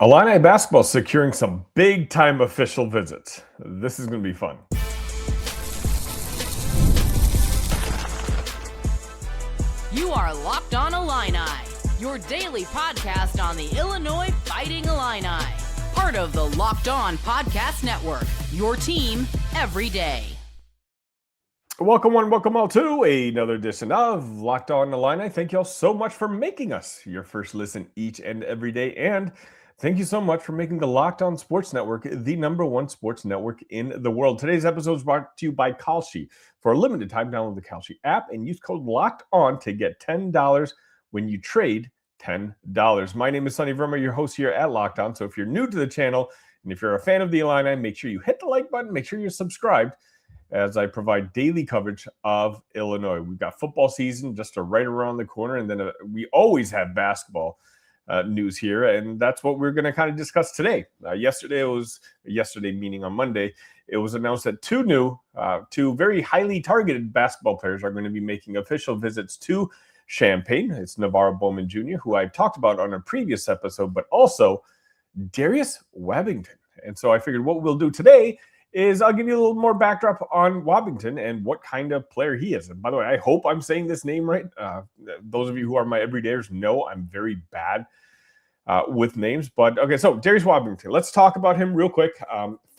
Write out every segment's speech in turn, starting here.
Illini basketball securing some big-time official visits. This is going to be fun. You are Locked On Illini, your daily podcast on the Illinois Fighting Illini. Part of the Locked On Podcast Network, your team every day. Welcome one, welcome all to another edition of Locked On Illini. Thank you all so much for making us your first listen each and every day. And thank you so much for making the Locked On Sports Network the #1 sports network in the world. Today's episode is brought to you by Kalshi. For a limited time, download the Kalshi app and use code LOCKEDON to get $10 when you trade $10. My name is Sonny Verma, your host here at Locked On. So if you're new to the channel and if you're a fan of the Illini, make sure you hit the like button, make sure you're subscribed as I provide daily coverage of Illinois. We've got football season just right around the corner, and then we always have basketball news here, and that's what we're going to kind of discuss today. Yesterday meaning on Monday, it was announced that two very highly targeted basketball players are going to be making official visits to Champaign. It's Navarro Bowman Jr., who I've talked about on a previous episode, but also Darius Wabbington. And so I figured what we'll do today is I'll give you a little more backdrop on Wabbington and what kind of player he is. And by the way, I hope I'm saying this name right. Those of you who are my everydayers know I'm very bad with names. But okay, so Darius Wabbington. Let's talk about him real quick.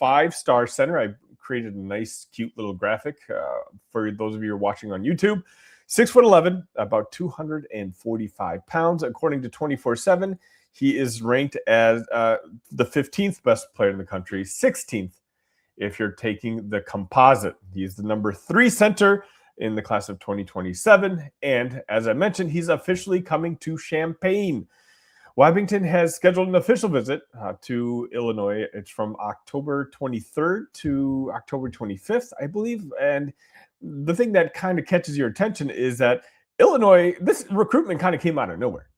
5-star center. I created a nice, cute little graphic for those of you who are watching on YouTube. 6'11", about 245 pounds. According to 24/7, he is ranked as the 15th best player in the country, 16th if you're taking the composite. He's the number 3 center in the class of 2027. And as I mentioned, he's officially coming to Champaign. Wabbington has scheduled an official visit to Illinois. It's from October 23rd to October 25th, I believe. And the thing that kind of catches your attention is that Illinois, this recruitment kind of came out of nowhere.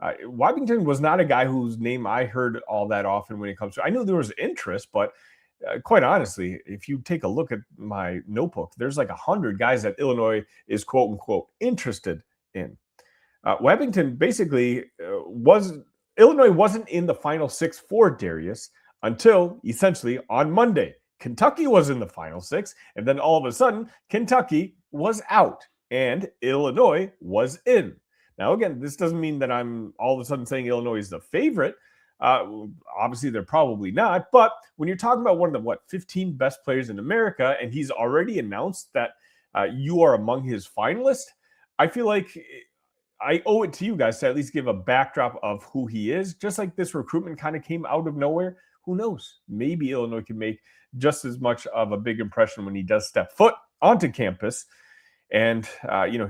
Wabbington was not a guy whose name I heard all that often when it comes to, I knew there was interest, but quite honestly, if you take a look at my notebook, there's like 100 guys that Illinois is quote unquote interested in. Wabbington basically Illinois wasn't in the final 6 for Darius until essentially on Monday. Kentucky was in the final 6, and then all of a sudden, Kentucky was out and Illinois was in. Now, again, this doesn't mean that I'm all of a sudden saying Illinois is the favorite. Obviously, they're probably not. But when you're talking about one of the 15 best players in America, and he's already announced that you are among his finalists, I feel like I owe it to you guys to at least give a backdrop of who he is. Just like this recruitment kind of came out of nowhere. Who knows? Maybe Illinois can make just as much of a big impression when he does step foot onto campus. And,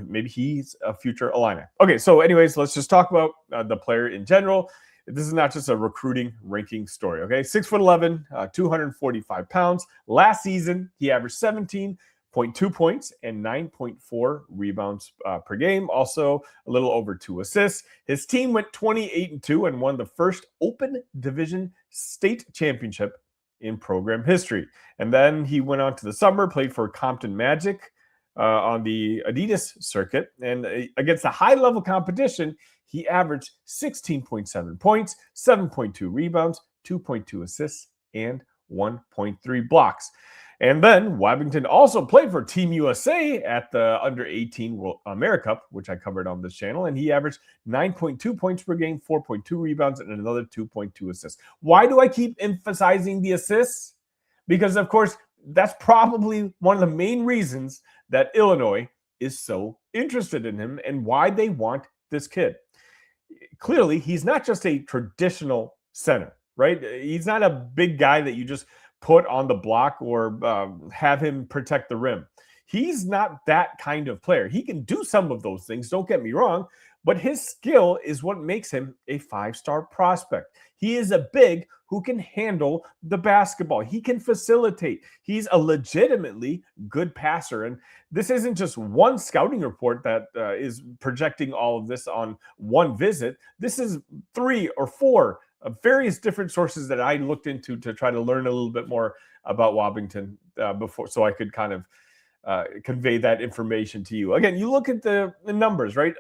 maybe he's a future Illini. Okay, so anyways, let's just talk about the player in general. This is not just a recruiting ranking story, okay? 6'11", 245 pounds. Last season, he averaged 17.2 points and 9.4 rebounds per game. Also, a little over 2 assists. His team went 28-2 and won the first Open Division State Championship in program history. And then he went on to the summer, played for Compton Magic on the Adidas circuit. And against a high-level competition, he averaged 16.7 points, 7.2 rebounds, 2.2 assists, and 1.3 blocks. And then Wabbington also played for Team USA at the Under-18 AmeriCup, which I covered on this channel, and he averaged 9.2 points per game, 4.2 rebounds, and another 2.2 assists. Why do I keep emphasizing the assists? Because, of course, that's probably one of the main reasons that Illinois is so interested in him and why they want this kid. Clearly, he's not just a traditional center, right? He's not a big guy that you just put on the block or have him protect the rim. He's not that kind of player. He can do some of those things, don't get me wrong, but his skill is what makes him a 5-star prospect. He is a big who can handle the basketball. He can facilitate. He's a legitimately good passer. And this isn't just one scouting report that is projecting all of this on one visit. This is 3 or 4 various different sources that I looked into to try to learn a little bit more about Wabbington before, so I could kind of convey that information to you. Again, you look at the numbers, right?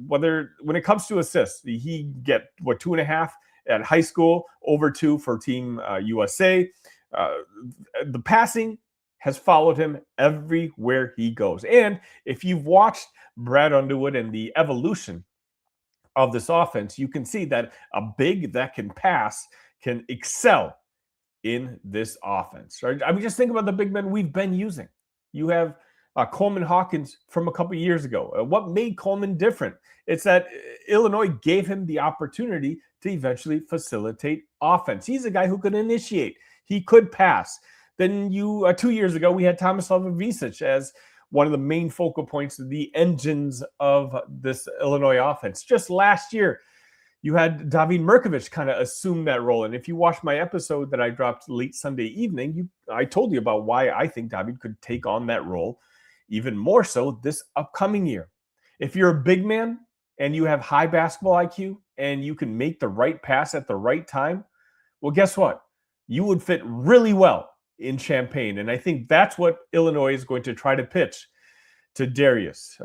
When it comes to assists, he get 2.5 at high school, over 2 for Team USA. The passing has followed him everywhere he goes. And if you've watched Brad Underwood and the evolution of this offense, you can see that a big that can pass can excel in this offense. Right? I mean, just think about the big men we've been using. You have Coleman Hawkins from a couple years ago. What made Coleman different? It's that Illinois gave him the opportunity to eventually facilitate offense. He's a guy who could initiate. He could pass. Then 2 years ago, we had Thomas Lovavicic as one of the main focal points, the engines of this Illinois offense. Just last year, you had David Mirkovic kind of assume that role. And if you watch my episode that I dropped late Sunday evening, I told you about why I think David could take on that role even more so this upcoming year. If you're a big man and you have high basketball IQ and you can make the right pass at the right time, well, guess what? You would fit really well in Champaign. And I think that's what Illinois is going to try to pitch to Darius.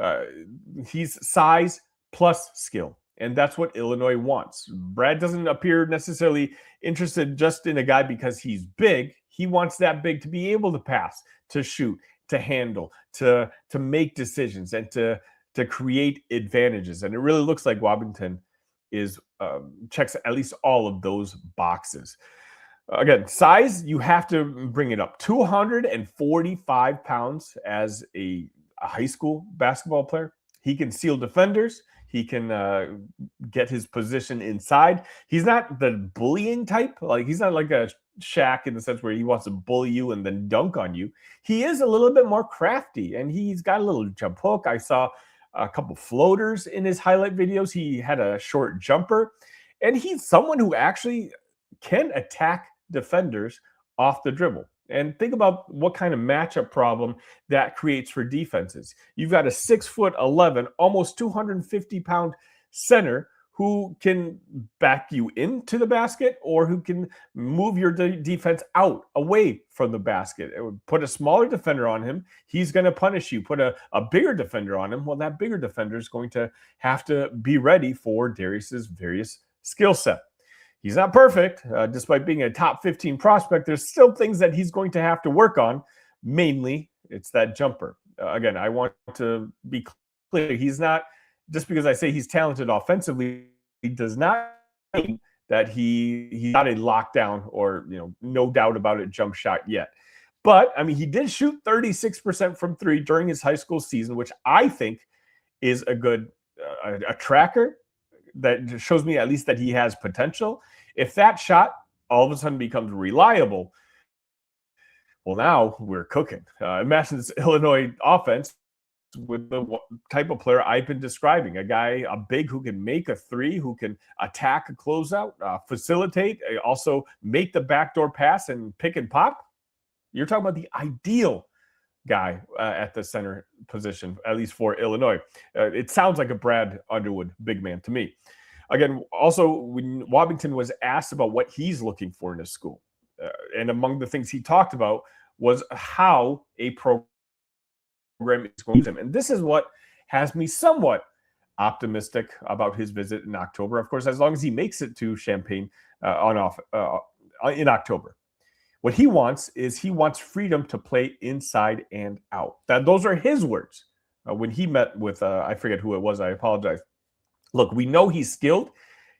He's size plus skill. And that's what Illinois wants. Brad doesn't appear necessarily interested just in a guy because he's big. He wants that big to be able to pass, to shoot, to handle, to make decisions, and to create advantages. And it really looks like Wabbington checks at least all of those boxes. Again, size, you have to bring it up. 245 pounds as a high school basketball player. He can seal defenders. He can get his position inside. He's not the bullying type. Like, he's not like a Shaq in the sense where he wants to bully you and then dunk on you. He is a little bit more crafty, and he's got a little jump hook. I saw a couple floaters in his highlight videos. He had a short jumper, and he's someone who actually can attack defenders off the dribble. And think about what kind of matchup problem that creates for defenses. You've got a 6'11", almost 250-pound center who can back you into the basket or who can move your defense out, away from the basket. It would put a smaller defender on him. He's going to punish you. Put a bigger defender on him. Well, that bigger defender is going to have to be ready for Darius's various skill set. He's not perfect. Despite being a top 15 prospect, there's still things that he's going to have to work on. Mainly, it's that jumper. Again, I want to be clear. He's not, just because I say he's talented offensively, he does not mean that he's not a lockdown or, no doubt about it jump shot yet. But, I mean, he did shoot 36% from three during his high school season, which I think is a good a tracker that shows me at least that he has potential. If that shot all of a sudden becomes reliable, well, now we're cooking. Imagine this Illinois offense with the type of player I've been describing, a big who can make a three, who can attack a closeout, facilitate, also make the backdoor pass and pick and pop. You're talking about the ideal guy at the center position, at least for Illinois. It sounds like a Brad Underwood big man to me. Again, also, when Wabbington was asked about what he's looking for in his school, and among the things he talked about was how a program is going to use him. And this is what has me somewhat optimistic about his visit in October. Of course, as long as he makes it to Champaign in October. What he wants is freedom to play inside and out. Those are his words when he met with, I forget who it was. I apologize. Look, we know he's skilled.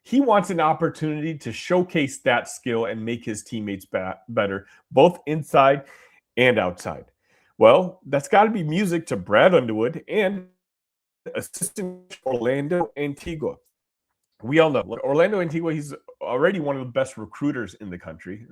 He wants an opportunity to showcase that skill and make his teammates better, both inside and outside. Well, that's got to be music to Brad Underwood and assistant Orlando Antigua. We all know Orlando Antigua, he's already one of the best recruiters in the country.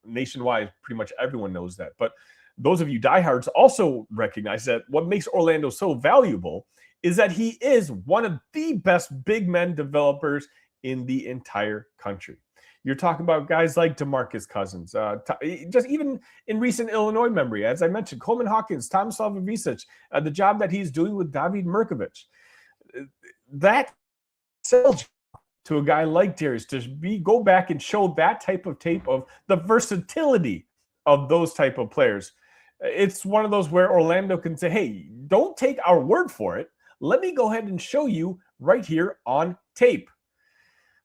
Nationwide, pretty much everyone knows that. But those of you diehards also recognize that what makes Orlando so valuable is that he is one of the best big men developers in the entire country. You're talking about guys like DeMarcus Cousins, just even in recent Illinois memory, as I mentioned, Coleman Hawkins, Thomas Lovavicic, the job that he's doing with David Mirkovic. That sells to a guy like Darius to go back and show that type of tape of the versatility of those type of players. It's one of those where Orlando can say, hey, don't take our word for it. Let me go ahead and show you right here on tape.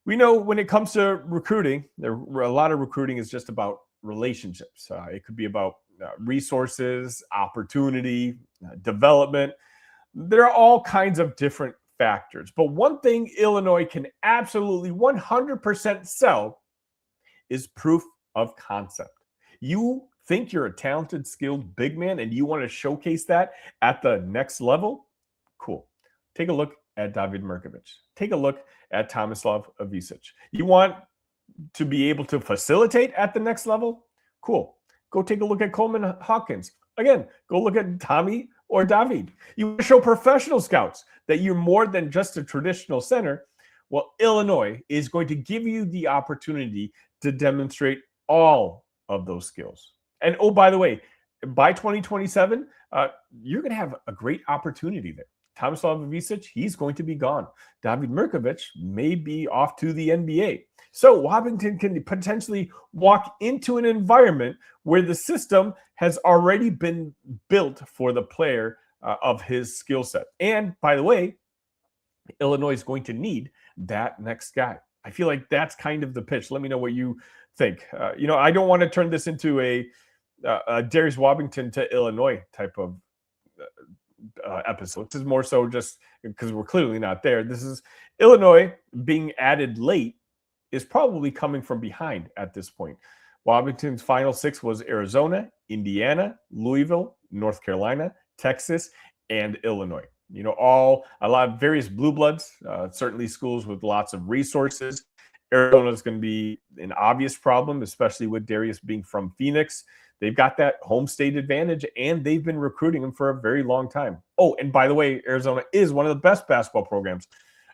We know when it comes to recruiting, a lot of recruiting is just about relationships. It could be about resources, opportunity, development. There are all kinds of different factors. But one thing Illinois can absolutely 100% sell is proof of concept. You think you're a talented, skilled big man and you want to showcase that at the next level? Cool. Take a look at David Mirkovic. Take a look at Tomislav Ivisic. You want to be able to facilitate at the next level? Cool. Go take a look at Coleman Hawkins. Again, go look at Tommy or David. You want to show professional scouts that you're more than just a traditional center. Well, Illinois is going to give you the opportunity to demonstrate all of those skills. And oh, by the way, by 2027, you're going to have a great opportunity there. Tomislav Ivisic, he's going to be gone. David Mirkovic may be off to the NBA. So Wabbington can potentially walk into an environment where the system has already been built for the player of his skill set. And by the way, Illinois is going to need that next guy. I feel like that's kind of the pitch. Let me know what you think. I don't want to turn this into a Darius Wabbington to Illinois type of episode. This is more so just because we're clearly not there. This is Illinois being added late is probably coming from behind at this point. Wabbington's final six was Arizona, Indiana, Louisville, North Carolina, Texas, and Illinois. A lot of various blue bloods, certainly schools with lots of resources. Arizona is going to be an obvious problem, especially with Darius being from Phoenix. They've got that home state advantage, and they've been recruiting him for a very long time. Oh, and by the way, Arizona is one of the best basketball programs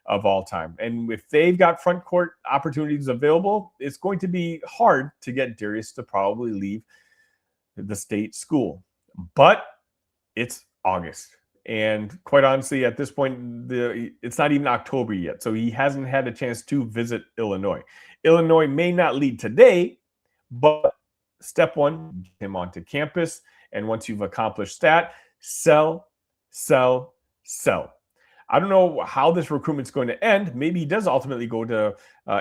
of all time. And if they've got front court opportunities available, it's going to be hard to get Darius to probably leave the state school. But it's August. And quite honestly, at this point, it's not even October yet. So he hasn't had a chance to visit Illinois. Illinois may not lead today, but step one, get him onto campus. And once you've accomplished that, sell, sell, sell. I don't know how this recruitment's going to end. Maybe he does ultimately go to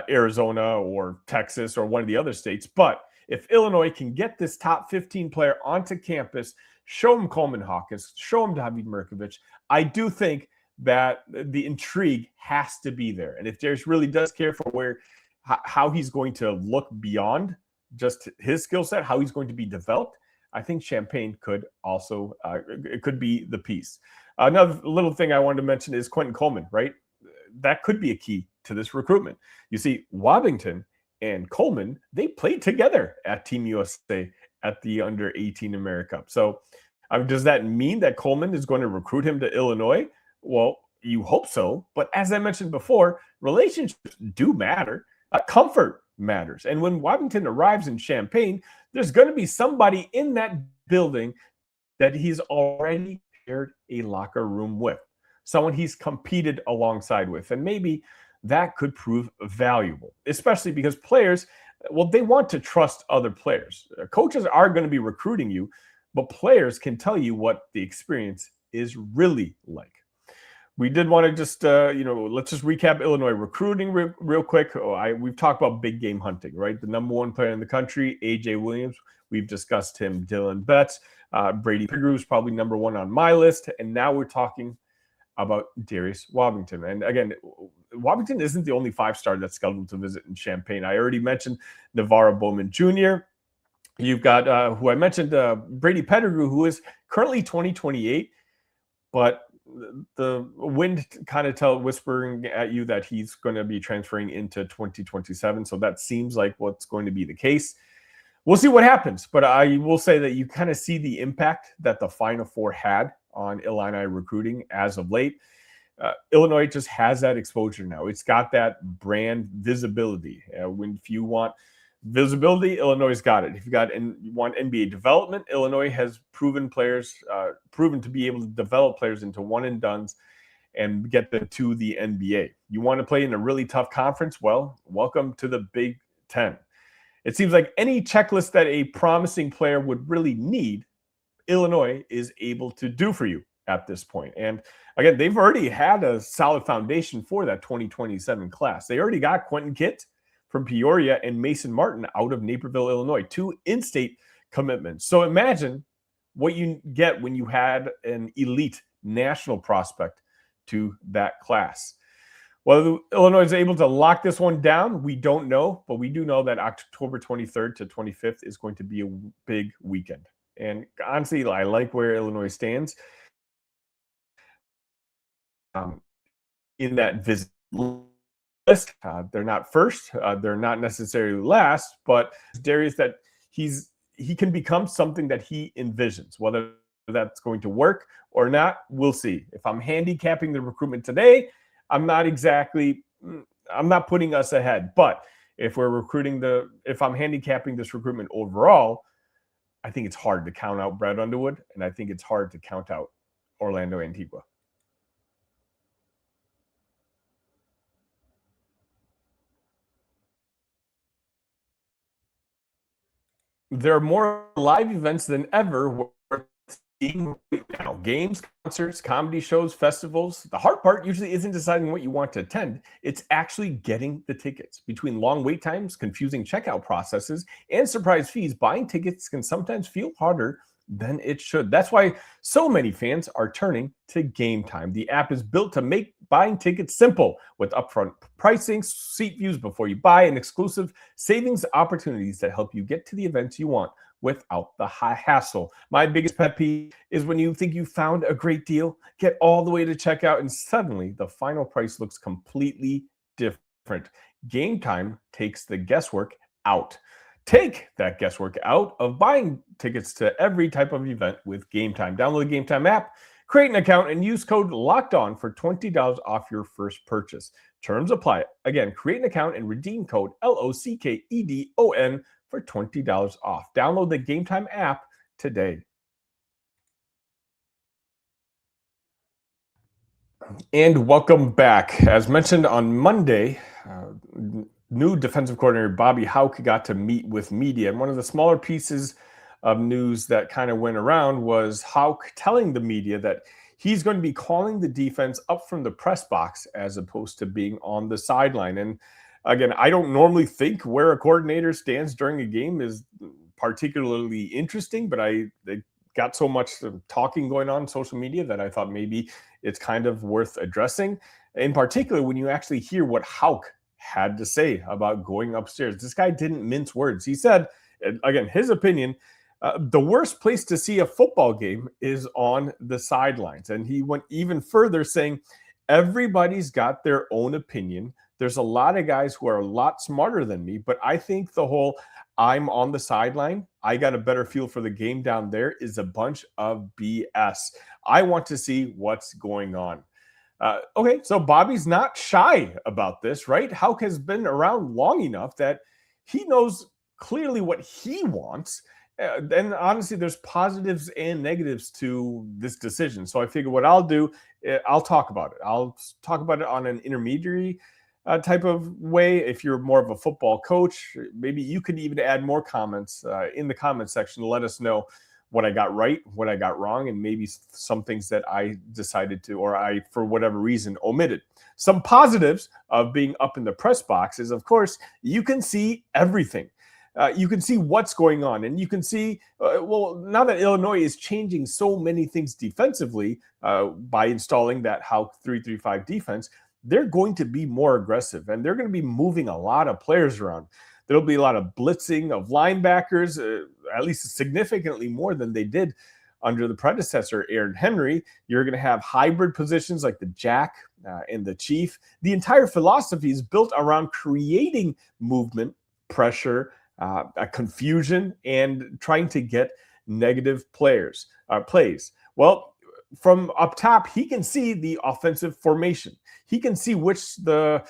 Arizona or Texas or one of the other states. But if Illinois can get this top 15 player onto campus, show him Coleman Hawkins, show him David Mirkovic, I do think that the intrigue has to be there. And if Darius really does care for how he's going to look beyond just his skill set, how he's going to be developed, I think Champaign could also it could be the piece. Another little thing I wanted to mention is Quentin Coleman, right? That could be a key to this recruitment. You see, Wabbington and Coleman, they played together at Team USA at the Under-18 AmeriCup. So does that mean that Coleman is going to recruit him to Illinois? Well, you hope so. But as I mentioned before, relationships do matter. Comfort matters. And when Wabbington arrives in Champaign, there's going to be somebody in that building that he's already shared a locker room with, someone he's competed alongside with. And maybe that could prove valuable, especially because players, they want to trust other players. Coaches are going to be recruiting you, but players can tell you what the experience is really like. We did want to just, let's just recap Illinois recruiting real quick. We've talked about big game hunting, right? The number one player in the country, A.J. Williams. We've discussed him. Dylan Betts, Brady Pettigrew is probably number one on my list. And now we're talking about Darius Wabbington. And again, Wabbington isn't the only five-star that's scheduled to visit in Champaign. I already mentioned Navarro Bowman Jr. You've got, who I mentioned, Brady Pettigrew, who is currently 2028, but the wind kind of whispering at you that he's going to be transferring into 2027. So that seems like what's going to be the case. We'll see what happens. But I will say that you kind of see the impact that the Final Four had on Illini recruiting as of late. Illinois just has that exposure now. It's got that brand visibility. If you want visibility, Illinois got it. If you want NBA development, Illinois has proven to be able to develop players into one and dones and get them to the NBA. You want to play in a really tough conference? Well, welcome to the Big Ten. It seems like any checklist that a promising player would really need, Illinois is able to do for you at this point. And again, they've already had a solid foundation for that 2027 class. They already got Quentin Kitt from Peoria and Mason Martin out of Naperville, Illinois, 2 in-state commitments. So imagine what you get when you had an elite national prospect to that class. Whether Illinois is able to lock this one down, we don't know, but we do know that October 23rd to 25th is going to be a big weekend. And honestly, I like where Illinois stands in that visit list. They're not first, they're not necessarily last, but Darius, that he can become something that he envisions. Whether that's going to work or not, we'll see. If I'm handicapping the recruitment today, I'm not putting us ahead. But if I'm handicapping this recruitment overall, I think it's hard to count out Brad Underwood, and I think it's hard to count out Orlando Antigua. There are more live events than ever worth seeing right now. Games, concerts, comedy shows, festivals. The hard part usually isn't deciding what you want to attend. It's actually getting the tickets. Between long wait times, confusing checkout processes, and surprise fees, buying tickets can sometimes feel harder than it should. That's why so many fans are turning to Game Time. The app is built to make buying tickets simple with upfront pricing, seat views before you buy, and exclusive savings opportunities that help you get to the events you want without the high hassle. My biggest pet peeve is when you think you found a great deal, get all the way to checkout, and suddenly the final price looks completely different. Game Time takes the guesswork out. Take that guesswork out of buying tickets to every type of event with Game Time. Download the Game Time app, create an account, and use code LOCKEDON for $20 off your first purchase. Terms apply. Again, create an account and redeem code LOCKEDON for $20 off. Download the Game Time app today. And welcome back. As mentioned on Monday, new defensive coordinator Bobby Hauck got to meet with media. And one of the smaller pieces of news that kind of went around was Hauck telling the media that he's going to be calling the defense up from the press box as opposed to being on the sideline. And again, I don't normally think where a coordinator stands during a game is particularly interesting, but they got so much talking going on social media that I thought maybe it's kind of worth addressing. In particular, when you actually hear what Hauck had to say about going upstairs. This guy didn't mince words. He said, again, his opinion, the worst place to see a football game is on the sidelines. And he went even further, saying, everybody's got their own opinion. There's a lot of guys who are a lot smarter than me, but I think the whole I'm on the sideline, I got a better feel for the game down there is a bunch of BS. I want to see what's going on. Okay, so Bobby's not shy about this, right? Hauck has been around long enough that he knows clearly what he wants. And honestly, there's positives and negatives to this decision. So I figure what I'll do, I'll talk about it. I'll talk about it on an intermediary type of way. If you're more of a football coach, maybe you could even add more comments in the comment section to let us know what I got right, what I got wrong, and maybe some things that I decided to, or I, for whatever reason, omitted. Some positives of being up in the press box is, of course, you can see everything. You can see what's going on, and you can see, well, now that Illinois is changing so many things defensively by installing that Hauck 3-3-5 defense, they're going to be more aggressive, and they're going to be moving a lot of players around. There'll be a lot of blitzing of linebackers, at least significantly more than they did under the predecessor, Aaron Henry. You're going to have hybrid positions like the Jack and the Chief. The entire philosophy is built around creating movement, pressure, confusion, and trying to get negative plays. Well, from up top, he can see the offensive formation. He can see how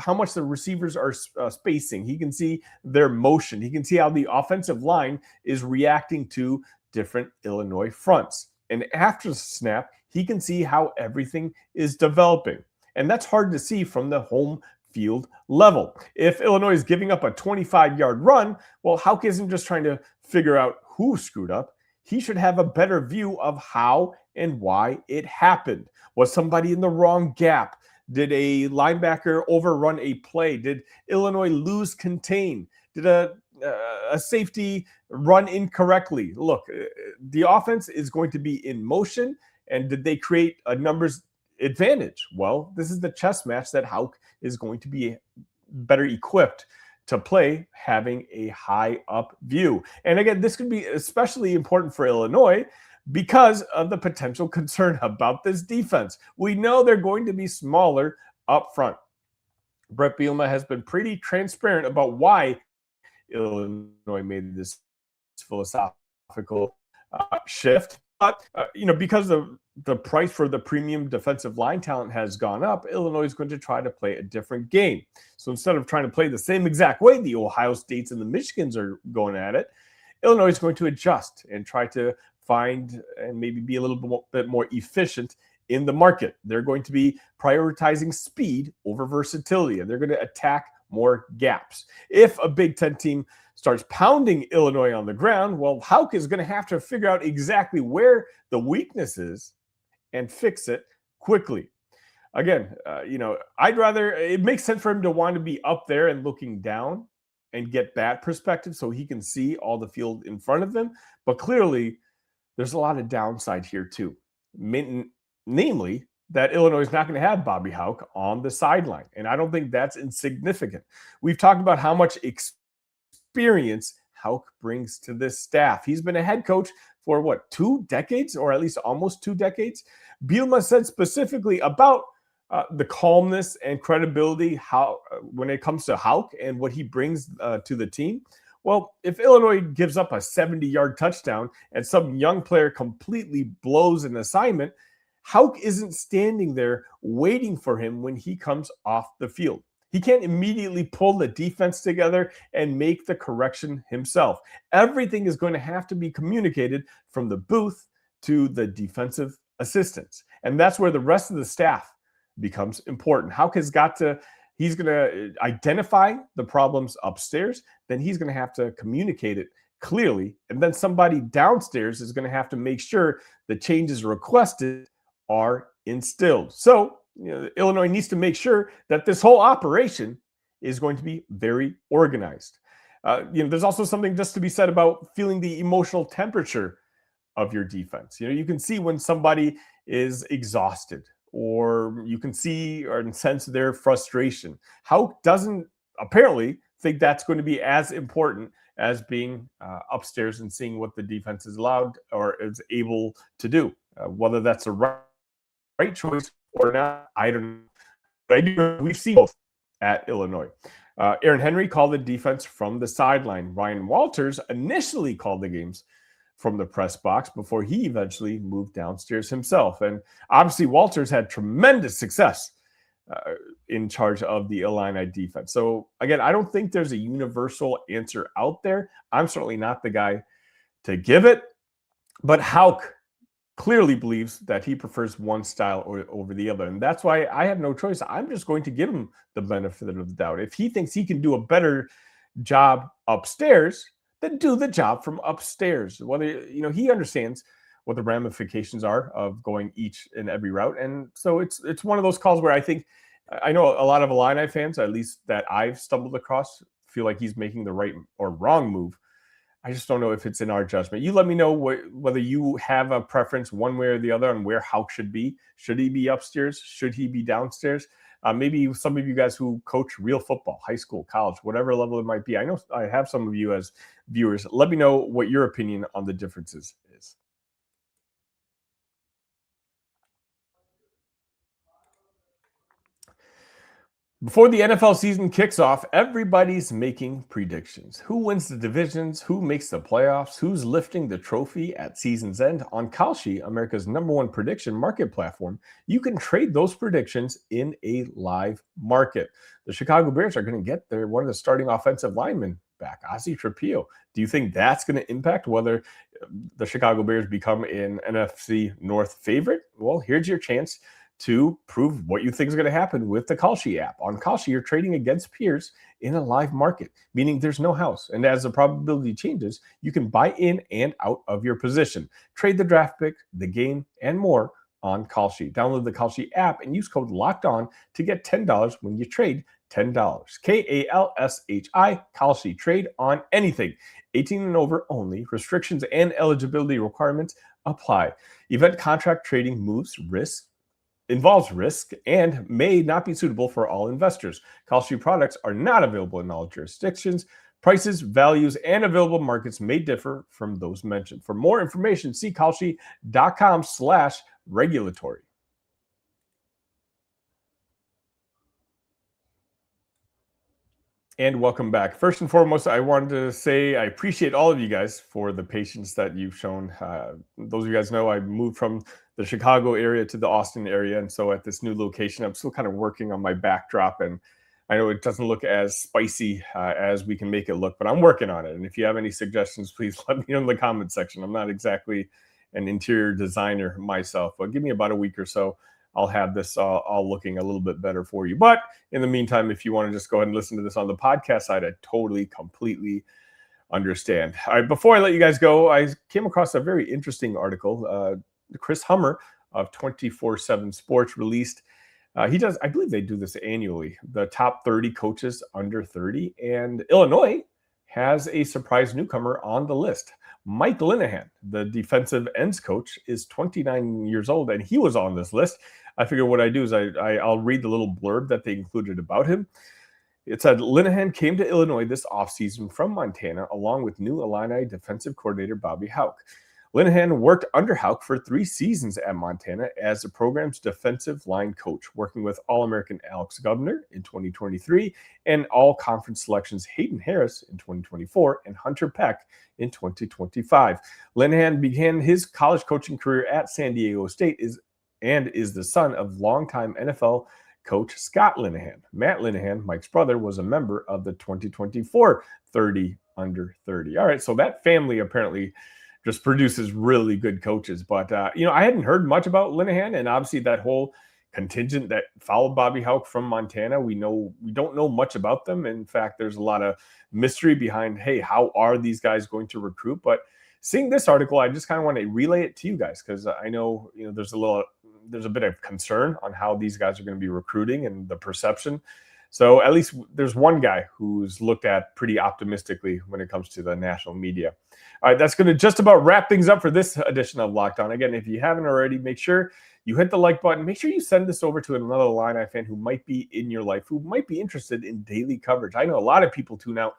much the receivers are spacing. He can see their motion. He can see how the offensive line is reacting to different Illinois fronts. And after the snap, he can see how everything is developing. And that's hard to see from the home field level. If Illinois is giving up a 25-yard run, well, Hauck isn't just trying to figure out who screwed up. He should have a better view of how and why it happened. Was somebody in the wrong gap? Did a linebacker overrun a play? Did Illinois lose contain? Did a safety run incorrectly? Look, the offense is going to be in motion, and did they create a numbers advantage? Well, this is the chess match that Hauck is going to be better equipped to play, having a high up view. And again, this could be especially important for Illinois because of the potential concern about this defense. We know they're going to be smaller up front. Bret Bielema has been pretty transparent about why Illinois made this philosophical shift. But, because the price for the premium defensive line talent has gone up, Illinois is going to try to play a different game. So instead of trying to play the same exact way the Ohio States and the Michigans are going at it, Illinois is going to adjust and try to find and maybe be a little bit more efficient in the market. They're going to be prioritizing speed over versatility, and they're going to attack more gaps. If a Big Ten team starts pounding Illinois on the ground, well, Hauck is going to have to figure out exactly where the weakness is and fix it quickly. Again, it makes sense for him to want to be up there and looking down and get that perspective so he can see all the field in front of him. But clearly, there's a lot of downside here too. Namely, that Illinois is not going to have Bobby Hauck on the sideline. And I don't think that's insignificant. We've talked about how much experience Hauck brings to this staff. He's been a head coach for 2 decades, or at least almost 2 decades. Bielema said specifically about the calmness and credibility when it comes to Hauck and what he brings to the team. Well, if Illinois gives up a 70-yard touchdown and some young player completely blows an assignment, Hauck isn't standing there waiting for him when he comes off the field. He can't immediately pull the defense together and make the correction himself. Everything is going to have to be communicated from the booth to the defensive assistants. And that's where the rest of the staff becomes important. Hauck has got to, he's going to identify the problems upstairs, then he's going to have to communicate it clearly. And then somebody downstairs is going to have to make sure the changes requested are instilled. So Illinois needs to make sure that this whole operation is going to be very organized. There's also something just to be said about feeling the emotional temperature of your defense. You can see when somebody is exhausted, or you can see or sense their frustration. Hauck doesn't apparently think that's going to be as important as being upstairs and seeing what the defense is allowed or is able to do. Whether that's a right choice or not, I don't know. But I do. We've seen both at Illinois. Aaron Henry called the defense from the sideline. Ryan Walters initially called the games from the press box before he eventually moved downstairs himself. And obviously, Walters had tremendous success in charge of the Illini defense. So again, I don't think there's a universal answer out there. I'm certainly not the guy to give it, but Hauck clearly believes that he prefers one style over the other. And that's why I have no choice. I'm just going to give him the benefit of the doubt. If he thinks he can do a better job upstairs, then do the job from upstairs. Whether, he understands what the ramifications are of going each and every route. And so it's one of those calls where I know a lot of Illini fans, at least that I've stumbled across, feel like he's making the right or wrong move. I just don't know if it's in our judgment. You let me know whether you have a preference one way or the other on where Hauck should be. Should he be upstairs? Should he be downstairs? Maybe some of you guys who coach real football, high school, college, whatever level it might be. I know I have some of you as viewers. Let me know what your opinion on the differences is. Before the NFL season kicks off, everybody's making predictions. Who wins the divisions? Who makes the playoffs? Who's lifting the trophy at season's end? On Kalshi, America's #1 prediction market platform, you can trade those predictions in a live market. The Chicago Bears are going to get one of the starting offensive linemen back, Ozzie Trapillo. Do you think that's going to impact whether the Chicago Bears become an NFC North favorite? Well, here's your chance to prove what you think is going to happen with the Kalshi app. On Kalshi, you're trading against peers in a live market, meaning there's no house. And as the probability changes, you can buy in and out of your position. Trade the draft pick, the game, and more on Kalshi. Download the Kalshi app and use code LOCKEDON to get $10 when you trade $10. Kalshi, Kalshi. Trade on anything. 18 and over only. Restrictions and eligibility requirements apply. Event contract trading involves risk and may not be suitable for all investors. Kalshi products are not available in all jurisdictions. Prices, values, and available markets may differ from those mentioned. For more information, see kalshi.com/regulatory. And welcome back. First and foremost, I wanted to say I appreciate all of you guys for the patience that you've shown. Those of you guys know I moved from the Chicago area to the Austin area. And so at this new location, I'm still kind of working on my backdrop. And I know it doesn't look as spicy as we can make it look, but I'm working on it. And if you have any suggestions, please let me know in the comment section. I'm not exactly an interior designer myself, but give me about a week or so. I'll have this all looking a little bit better for you. But in the meantime, if you want to just go ahead and listen to this on the podcast side, I totally, completely understand. All right, before I let you guys go, I came across a very interesting article. Chris Hummer of 24/7 Sports released. I believe they do this annually, the top 30 coaches under 30. And Illinois has a surprise newcomer on the list. Mike Linehan, the defensive ends coach, is 29 years old, and he was on this list. I figured what I do is I'll read the little blurb that they included about him. It said, Linehan came to Illinois this offseason from Montana, along with new Illini defensive coordinator Bobby Hauck. Linehan worked under Hauck for 3 seasons at Montana as the program's defensive line coach, working with All-American Alex Governor in 2023 and All-Conference selections Hayden Harris in 2024 and Hunter Peck in 2025. Linehan began his college coaching career at San Diego State and is the son of longtime NFL coach Scott Linehan. Matt Linehan, Mike's brother, was a member of the 2024 30 under 30. All right, so that family apparently just produces really good coaches. But, I hadn't heard much about Linehan, and obviously that whole contingent that followed Bobby Hauck from Montana, we don't know much about them. In fact, there's a lot of mystery behind, hey, how are these guys going to recruit? But seeing this article, I just kind of want to relay it to you guys because I know, there's a bit of concern on how these guys are going to be recruiting and the perception. So at least there's one guy who's looked at pretty optimistically when it comes to the national media. All right, that's going to just about wrap things up for this edition of Locked On. Again, if you haven't already, make sure you hit the like button. Make sure you send this over to another Illini fan who might be in your life, who might be interested in daily coverage. I know a lot of people tune out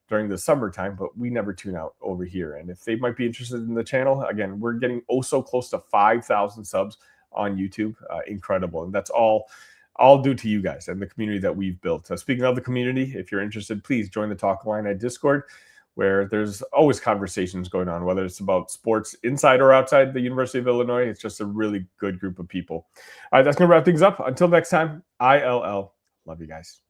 during the summertime, but we never tune out over here. And if they might be interested in the channel, again, we're getting so close to 5,000 subs on YouTube. Incredible. And that's all due to you guys and the community that we've built. Speaking of the community, if you're interested, please join the Talk Illini Discord, where there's always conversations going on, whether it's about sports inside or outside the University of Illinois. It's just a really good group of people. All right, that's going to wrap things up. Until next time, ILL. Love you guys.